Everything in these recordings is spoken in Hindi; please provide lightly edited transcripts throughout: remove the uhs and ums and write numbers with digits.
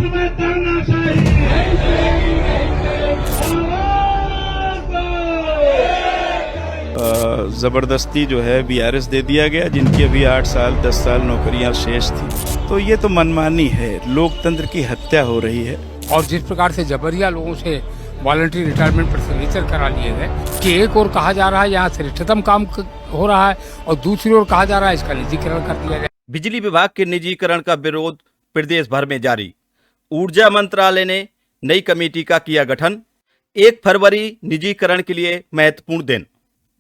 राष्ट्र में तानाशाही ज़बरदस्ती जो है बीआरएस दे दिया गया, जिनकी अभी 8 साल 10 साल नौकरियां शेष थी। तो ये तो मनमानी है, लोकतंत्र की हत्या हो रही है। और जिस प्रकार से जबरिया लोगों से वॉलंटरी रिटायरमेंट पर सिग्नेचर करा लिए गए कि एक और कहा जा रहा है यहाँ श्रेष्ठतम काम हो रहा है और दूसरी ओर कहा जा रहा है इसका निजीकरण कर दिया गया। बिजली विभाग के निजीकरण का विरोध प्रदेश भर में जारी। ऊर्जा मंत्रालय ने नई कमेटी का किया गठन। 1 फरवरी निजीकरण के लिए महत्वपूर्ण दिन।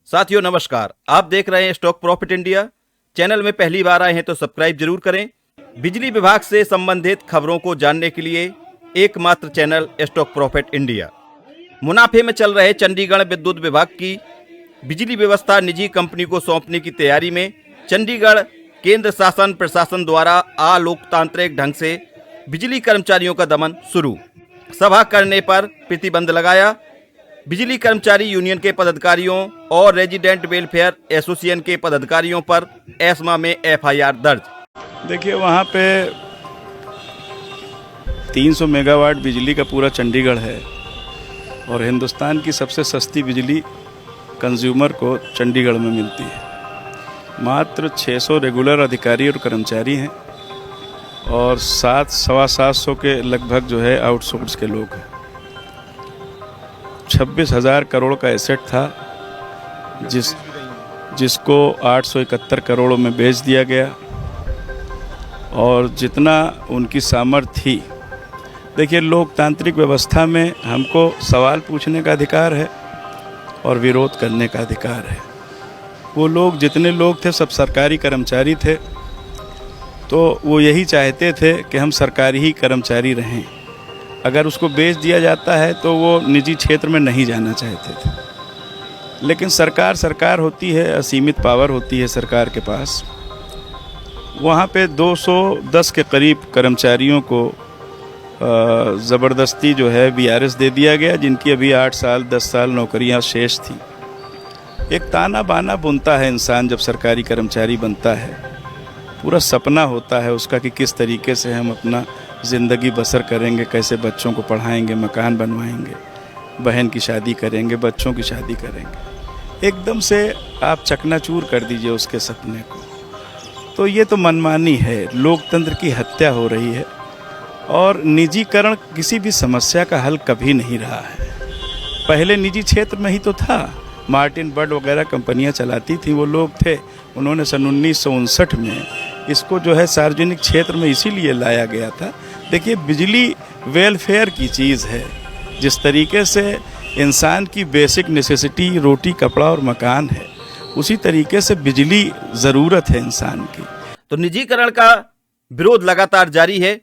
साथियों नमस्कार, आप देख रहे हैं स्टॉक प्रॉफिट इंडिया। चैनल में पहली बार आए हैं तो सब्सक्राइब जरूर करें। बिजली विभाग से संबंधित खबरों को जानने के लिए एकमात्र चैनल स्टॉक प्रॉफिट इंडिया। मुनाफे में चल रहे चंडीगढ़ विद्युत विभाग की बिजली व्यवस्था निजी कंपनी को सौंपने की तैयारी में चंडीगढ़ केंद्र शासन प्रशासन द्वारा अलोकतांत्रिक ढंग से बिजली कर्मचारियों का दमन शुरू। सभा करने पर प्रतिबंध लगाया। बिजली कर्मचारी यूनियन के पदाधिकारियों और रेजिडेंट वेलफेयर एसोसिएशन के पदाधिकारियों पर एस्मा में एफआईआर दर्ज। देखिए, वहाँ पे 300 मेगावाट बिजली का पूरा चंडीगढ़ है और हिंदुस्तान की सबसे सस्ती बिजली कंज्यूमर को चंडीगढ़ में मिलती है। मात्र 600 रेगुलर अधिकारी और कर्मचारी हैं और 700 सवा 700 के लगभग जो है आउटसोर्स के लोग हैं। 26,000 करोड़ का एसेट था जिसको 871 करोड़ में बेच दिया गया और जितना उनकी सामर्थ्य थी। देखिए, लोकतांत्रिक व्यवस्था में हमको सवाल पूछने का अधिकार है और विरोध करने का अधिकार है। वो लोग जितने लोग थे सब सरकारी कर्मचारी थे, तो वो यही चाहते थे कि हम सरकारी ही कर्मचारी रहें। अगर उसको बेच दिया जाता है तो वो निजी क्षेत्र में नहीं जाना चाहते थे। लेकिन सरकार होती है, असीमित पावर होती है सरकार के पास। वहाँ पे 210 के करीब कर्मचारियों को ज़बरदस्ती जो है बीआरएस दे दिया गया, जिनकी अभी 8 साल 10 साल नौकरियां शेष थी। एक ताना बाना बुनता है इंसान जब सरकारी कर्मचारी बनता है। पूरा सपना होता है उसका कि किस तरीके से हम अपना ज़िंदगी बसर करेंगे, कैसे बच्चों को पढ़ाएंगे, मकान बनवाएंगे, बहन की शादी करेंगे, बच्चों की शादी करेंगे। एकदम से आप चकनाचूर कर दीजिए उसके सपने को। तो ये तो मनमानी है, लोकतंत्र की हत्या हो रही है। और निजीकरण किसी भी समस्या का हल कभी नहीं रहा है। पहले निजी क्षेत्र में ही तो था। मार्टिन बर्ड वगैरह कंपनियां चलाती थी, वो लोग थे। उन्होंने सन 1959 में इसको जो है सार्वजनिक क्षेत्र में इसीलिए लाया गया था। देखिए, बिजली वेलफेयर की चीज़ है। जिस तरीके से इंसान की बेसिक नेसेसिटी रोटी, कपड़ा और मकान है, उसी तरीके से बिजली ज़रूरत है इंसान की। तो निजीकरण का विरोध लगातार जारी है।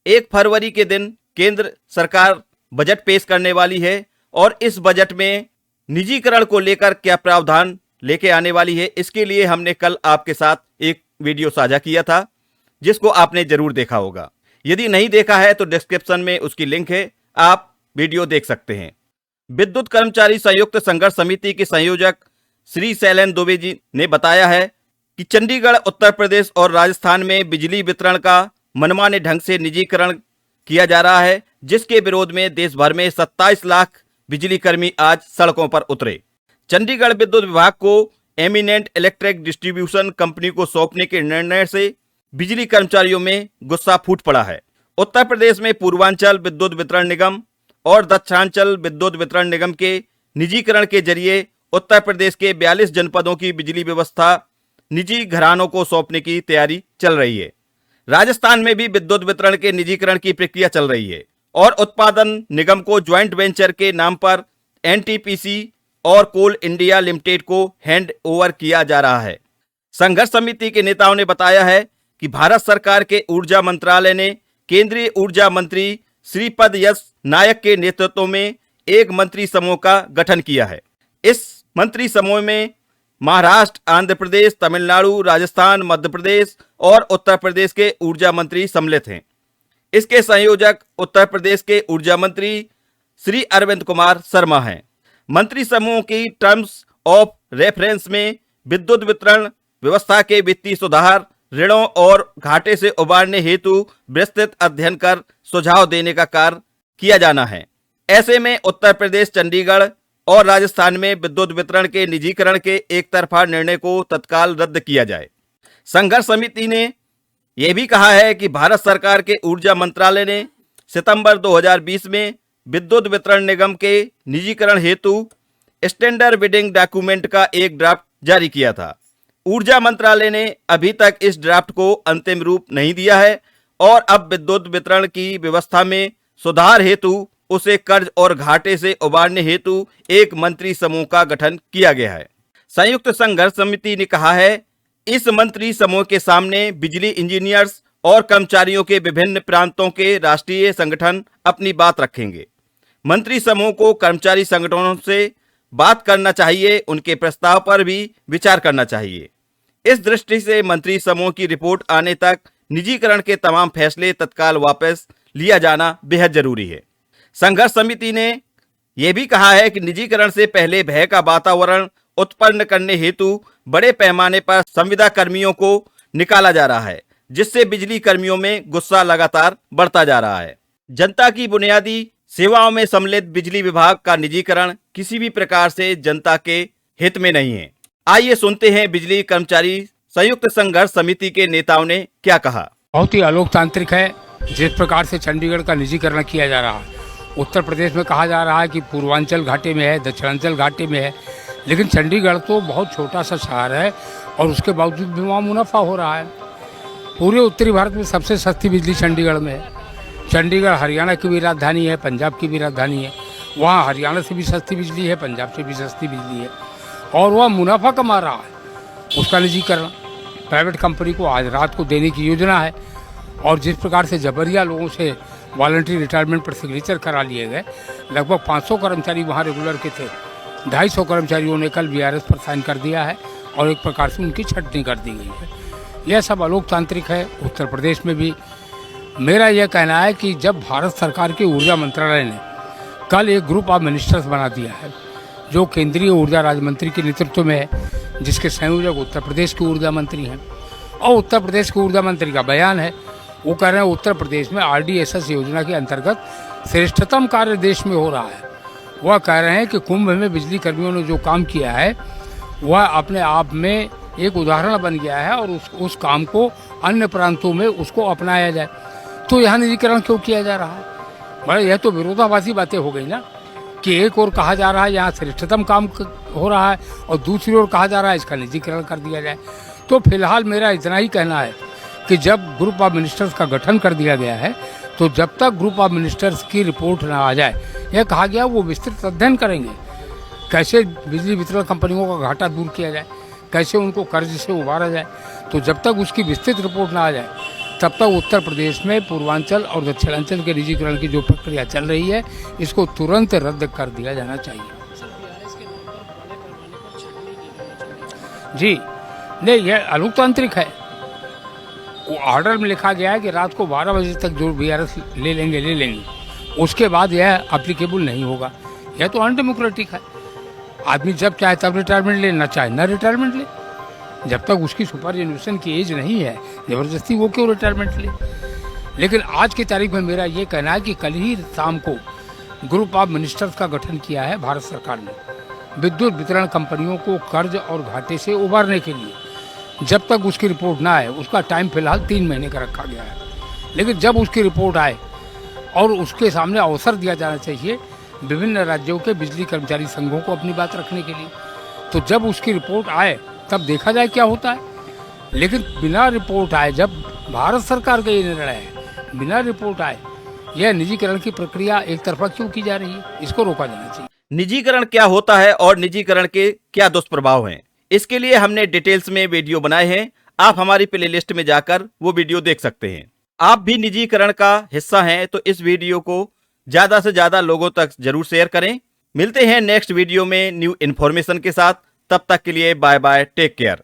1 फरवरी के दिन केंद्र सरकार बजट पेश करने वाली है और इस बजट में निजीकरण को लेकर क्या प्रावधान लेके आने वाली है, इसके लिए हमने कल आपके साथ एक वीडियो साझा किया था, जिसको आपने जरूर देखा होगा। यदि नहीं देखा है तो डिस्क्रिप्शन में उसकी लिंक है, आप वीडियो देख सकते हैं। विद्युत कर्मचारी संयुक्त संघर्ष समिति के संयोजक श्री शैलेन दुबे जी ने बताया है कि चंडीगढ़, उत्तर प्रदेश और राजस्थान में बिजली वितरण का मनमाने ढंग से निजीकरण किया जा रहा है, जिसके विरोध में देश भर में 27 लाख बिजली कर्मी आज सड़कों पर उतरे। चंडीगढ़ विद्युत विभाग को एमिनेंट इलेक्ट्रिक डिस्ट्रीब्यूशन कंपनी को सौंपने के निर्णय से बिजली कर्मचारियों में गुस्सा फूट पड़ा है। उत्तर प्रदेश में पूर्वांचल विद्युत वितरण निगम और दक्षिणांचल विद्युत वितरण निगम के निजीकरण के जरिए उत्तर प्रदेश के 42 जनपदों की बिजली व्यवस्था निजी घरानों को सौंपने की तैयारी चल रही है। राजस्थान में भी विद्युत वितरण के निजीकरण की प्रक्रिया चल रही है और उत्पादन निगम को ज्वाइंट वेंचर के नाम पर एनटीपीसी और कोल इंडिया लिमिटेड को हैंड ओवर किया जा रहा है। संघर्ष समिति के नेताओं ने बताया है कि भारत सरकार के ऊर्जा मंत्रालय ने केंद्रीय ऊर्जा मंत्री श्रीपद यस नायक के नेतृत्व में एक मंत्री समूह का गठन किया है। इस मंत्री समूह में महाराष्ट्र, आंध्र प्रदेश, तमिलनाडु, राजस्थान, मध्य प्रदेश और उत्तर प्रदेश के ऊर्जा मंत्री सम्मिलित हैं। इसके संयोजक उत्तर प्रदेश के ऊर्जा मंत्री श्री अरविंद कुमार शर्मा हैं। मंत्री समूह की टर्म्स ऑफ रेफरेंस में विद्युत वितरण व्यवस्था के वित्तीय सुधार, ऋणों और घाटे से उबारने हेतु विस्तृत अध्ययन कर सुझाव देने का कार्य किया जाना है। ऐसे में उत्तर प्रदेश, चंडीगढ़ और राजस्थान में विद्युत वितरण के निजीकरण के एक तरफा निर्णय को तत्काल रद्द किया जाए। संघर्ष समिति ने यह भी कहा है कि भारत सरकार के ऊर्जा मंत्रालय ने सितंबर 2020 में विद्युत वितरण निगम के निजीकरण हेतु स्टैंडर्ड बिडिंग डॉक्यूमेंट का एक ड्राफ्ट जारी किया था। ऊर्जा मंत्रालय ने अभी तक इस ड्राफ्ट को अंतिम रूप नहीं दिया है और अब विद्युत वितरण की व्यवस्था में सुधार हेतु उसे कर्ज और घाटे से उबारने हेतु एक मंत्री समूह का गठन किया गया है। संयुक्त संघर्ष समिति ने कहा है, इस मंत्री समूह के सामने बिजली इंजीनियर्स और कर्मचारियों के विभिन्न प्रांतों के राष्ट्रीय संगठन अपनी बात रखेंगे। मंत्री समूह को कर्मचारी संगठनों से बात करना चाहिए, उनके प्रस्ताव पर भी विचार करना चाहिए। इस दृष्टि से मंत्री समूह की रिपोर्ट आने तक निजीकरण के तमाम फैसले तत्काल वापस लिया जाना बेहद जरूरी है। संघर्ष समिति ने यह भी कहा है कि निजीकरण से पहले भय का वातावरण उत्पन्न करने हेतु बड़े पैमाने पर संविदा कर्मियों को निकाला जा रहा है, जिससे बिजली कर्मियों में गुस्सा लगातार बढ़ता जा रहा है। जनता की बुनियादी सेवाओं में सम्मिलित बिजली विभाग का निजीकरण किसी भी प्रकार से जनता के हित में नहीं है। आइए सुनते हैं बिजली कर्मचारी संयुक्त संघर्ष समिति के नेताओं ने क्या कहा। बहुत ही अलोकतांत्रिक है जिस प्रकार से चंडीगढ़ का निजीकरण किया जा रहा है। उत्तर प्रदेश में कहा जा रहा है कि पूर्वांचल घाटे में है, दक्षिणांचल घाटे में है, लेकिन चंडीगढ़ तो बहुत छोटा सा शहर है और उसके बावजूद भी वहाँ मुनाफा हो रहा है। पूरे उत्तरी भारत में सबसे सस्ती बिजली चंडीगढ़ में है। चंडीगढ़ हरियाणा की भी राजधानी है, पंजाब की भी राजधानी है। वहाँ हरियाणा से भी सस्ती बिजली है, पंजाब से भी सस्ती बिजली है और वह मुनाफा कमा रहा है। उसका निजीकरण प्राइवेट कंपनी को आज रात को देने की योजना है। और जिस प्रकार से जबरिया लोगों से वॉलंटरी रिटायरमेंट पर सिग्नेचर करा लिए गए, लगभग 500 कर्मचारी वहाँ रेगुलर के थे, 250 कर्मचारियों ने कल VRS पर साइन कर दिया है और एक प्रकार से उनकी छटनी कर दी गई है। यह सब अलोकतांत्रिक है। उत्तर प्रदेश में भी मेरा यह कहना है कि जब भारत सरकार के ऊर्जा मंत्रालय ने कल एक ग्रुप ऑफ मिनिस्टर्स बना दिया है जो केंद्रीय ऊर्जा राज्य मंत्री के नेतृत्व में है, जिसके संयोजक उत्तर प्रदेश के ऊर्जा मंत्री हैं, और उत्तर प्रदेश के ऊर्जा मंत्री का बयान है, वो कह रहे हैं उत्तर प्रदेश में RDSS योजना के अंतर्गत श्रेष्ठतम कार्य देश में हो रहा है। वह कह रहे हैं कि कुंभ में बिजली कर्मियों ने जो काम किया है वह अपने आप में एक उदाहरण बन गया है और उस काम को अन्य प्रांतों में उसको अपनाया जाए। तो यहाँ निजीकरण क्यों किया जा रहा है? भाई यह तो विरोधाभासी बातें हो गई ना कि एक और कहा जा रहा है यहाँ श्रेष्ठतम काम हो रहा है और दूसरी ओर कहा जा रहा है इसका निजीकरण कर दिया जाए। तो फिलहाल मेरा इतना ही कहना है कि जब ग्रुप ऑफ मिनिस्टर्स का गठन कर दिया गया है तो जब तक ग्रुप ऑफ मिनिस्टर्स की रिपोर्ट ना आ जाए, यह कहा गया वो विस्तृत अध्ययन करेंगे कैसे बिजली वितरण कंपनियों का घाटा दूर किया जाए, कैसे उनको कर्ज से उबारा जाए। तो जब तक उसकी विस्तृत रिपोर्ट ना आ जाए तब तक उत्तर प्रदेश में पूर्वांचल और दक्षिणांचल के निजीकरण की जो प्रक्रिया चल रही है इसको तुरंत रद्द कर दिया जाना चाहिए। जी नहीं, यह अलोकतांत्रिक है। वो ऑर्डर में लिखा गया है कि रात को 12 बजे तक जो VRS ले लेंगे, उसके बाद यह अप्लीकेबल नहीं होगा। यह तो अनडेमोक्रेटिक है। आदमी जब चाहे तब रिटायरमेंट ले, ना चाहे ना रिटायरमेंट ले। जब तक उसकी सुपरएनुएशन की एज नहीं है, ज़बरदस्ती वो क्यों रिटायरमेंट ले। लेकिन आज की तारीख में मेरा ये कहना है कि कल ही शाम को ग्रुप ऑफ मिनिस्टर्स का गठन किया है भारत सरकार ने विद्युत वितरण कंपनियों को कर्ज और घाटे से उबारने के लिए। जब तक उसकी रिपोर्ट ना आए, उसका टाइम फिलहाल 3 महीने का रखा गया है, लेकिन जब उसकी रिपोर्ट आए और उसके सामने अवसर दिया जाना चाहिए विभिन्न राज्यों के बिजली कर्मचारी संघों को अपनी बात रखने के लिए, तो जब उसकी रिपोर्ट आए तब देखा जाए क्या होता है। लेकिन बिना रिपोर्ट आए, जब भारत सरकार का ये निर्णय है, बिना रिपोर्ट आए यह निजीकरण की प्रक्रिया एक तरफा क्यों की जा रही है, इसको रोका जाना चाहिए। निजीकरण क्या होता है और निजीकरण के क्या दुष्प्रभाव हैं, इसके लिए हमने डिटेल्स में वीडियो बनाए हैं। आप हमारी प्लेलिस्ट में जाकर वो वीडियो देख सकते हैं। आप भी निजीकरण का हिस्सा हैं तो इस वीडियो को ज्यादा से ज्यादा लोगों तक जरूर शेयर करें। मिलते हैं नेक्स्ट वीडियो में न्यू इन्फॉर्मेशन के साथ। तब तक के लिए बाय बाय, टेक केयर।